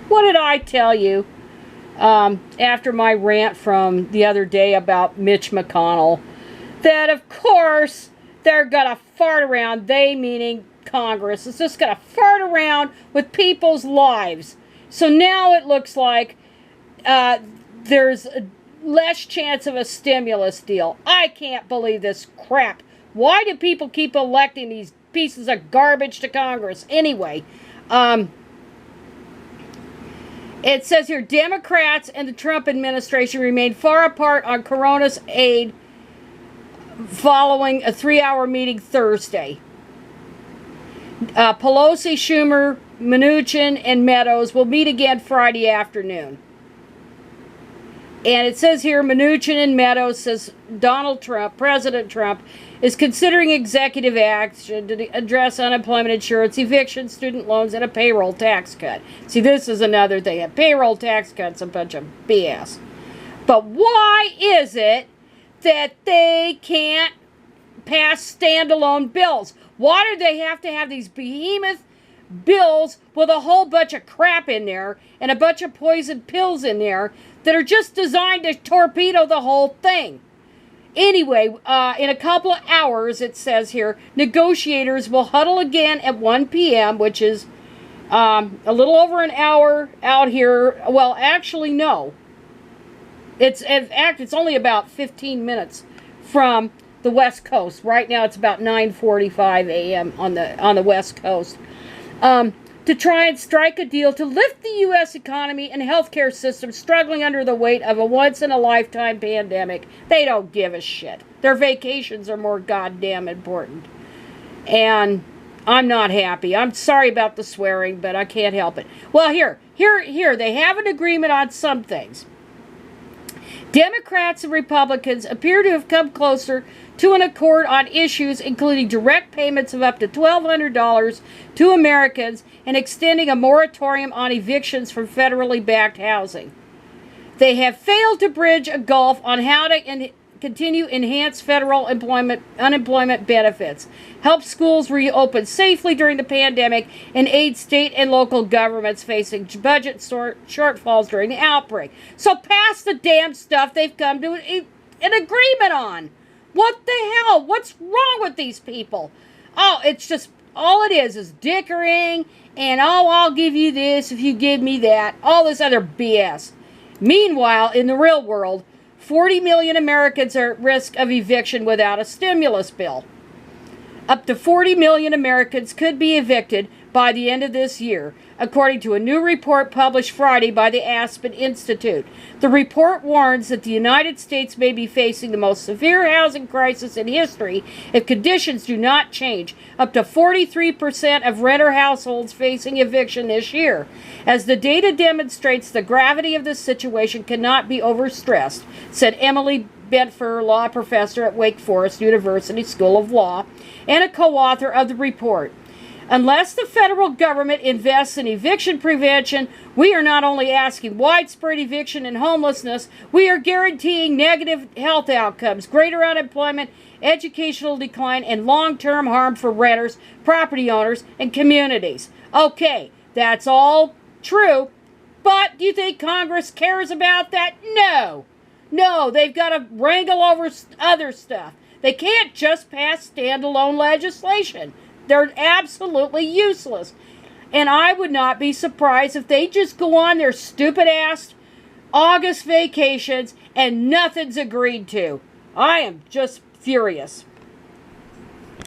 What did I tell you after my rant from the other day about Mitch McConnell? That, of course, they're going to fart around, they meaning Congress, is just going to fart around with people's lives. So now it looks like there's less chance of a stimulus deal. I can't believe this crap. Why do people keep electing these pieces of garbage to Congress? Anyway, it says here, Democrats and the Trump administration remain far apart on corona's aid following a 3-hour meeting Thursday. Pelosi, Schumer, Mnuchin, and Meadows will meet again Friday afternoon. And it says here, Mnuchin and Meadows says Donald Trump, President Trump, is considering executive action to address unemployment insurance, eviction, student loans, and a payroll tax cut. See, this is another thing. A payroll tax cut's a bunch of BS. But why is it that they can't pass standalone bills? Why do they have to have these behemoth bills with a whole bunch of crap in there and a bunch of poison pills in there that are just designed to torpedo the whole thing? Anyway, in a couple of hours, it says here, negotiators will huddle again at 1 p.m., which is a little over an hour out here. Well, actually, no. In fact, it's only about 15 minutes from the West Coast. Right now, it's about 9:45 a.m. on the West Coast. To try and strike a deal to lift the U.S. economy and healthcare system struggling under the weight of a once-in-a-lifetime pandemic. They don't give a shit. Their vacations are more goddamn important. And I'm not happy. I'm sorry about the swearing, but I can't help it. Well, here, they have an agreement on some things. Democrats and Republicans appear to have come closer to an accord on issues including direct payments of up to $1,200 to Americans and extending a moratorium on evictions from federally backed housing. They have failed to bridge a gulf on how to continue enhanced federal unemployment benefits, help schools reopen safely during the pandemic, and aid state and local governments facing budget shortfalls during the outbreak. So pass the damn stuff they've come to an agreement on. What the hell? What's wrong with these people? Oh, it's just, all it is dickering, and oh, I'll give you this if you give me that. All this other BS. Meanwhile, in the real world, 40 million Americans are at risk of eviction without a stimulus bill. Up to 40 million Americans could be evicted by the end of this year, according to a new report published Friday by the Aspen Institute. The report warns that the United States may be facing the most severe housing crisis in history if conditions do not change. Up to 43% of renter households facing eviction this year. As the data demonstrates, the gravity of this situation cannot be overstressed, said Emily Bentfer, law professor at Wake Forest University School of Law, and a co-author of the report. Unless the federal government invests in eviction prevention, we are not only asking widespread eviction and homelessness, we are guaranteeing negative health outcomes, greater unemployment, educational decline, and long-term harm for renters, property owners, and communities. Okay, that's all true, but do you think Congress cares about that? No. No, they've got to wrangle over other stuff. They can't just pass standalone legislation. They're absolutely useless. And I would not be surprised if they just go on their stupid-ass August vacations and nothing's agreed to. I am just furious.